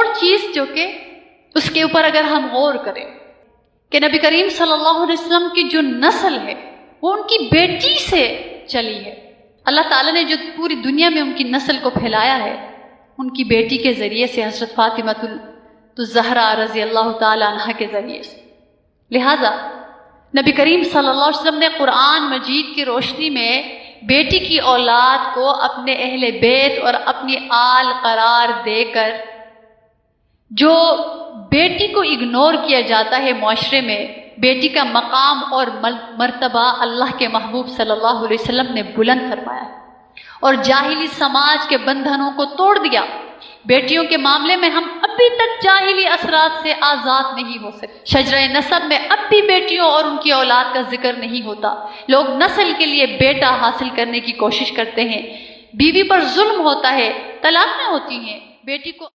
और चीज़ जो कि उसके ऊपर अगर हम गौर करें कि नबी करीम सल्लल्लाहु अलैहि वसल्लम की जो नस्ल है वो उनकी बेटी से चली है। अल्लाह ताला ने जो पूरी दुनिया में उनकी नस्ल को फैलाया है उनकी बेटी के ज़रिए से, हज़रत फ़ातिमतुल ज़हरा रज़ी अल्लाह ताला अन्हा के ज़रिए से। लिहाजा नबी करीम सल्लल्लाहु अलैहि वसल्लम ने कुरान मजीद की रोशनी में बेटी की औलाद को अपने अहले बैत और अपनी आल करार देकर, जो बेटी को इग्नोर किया जाता है माशरे में, बेटी का मकाम और मर्तबा अल्लाह के महबूब सल्लल्लाहु अलैहि वसल्लम ने बुलंद फरमाया है और जाहिली समाज के बंधनों को तोड़ दिया। बेटियों के मामले में हम अभी तक जाहिली असरात से आज़ाद नहीं हो सकते। शजरा नसब में अब भी बेटियों और उनकी औलाद का जिक्र नहीं होता। लोग नस्ल के लिए बेटा हासिल करने की कोशिश करते हैं। बीवी पर जुल्म होता है, तलाक़ें होती हैं, बेटी को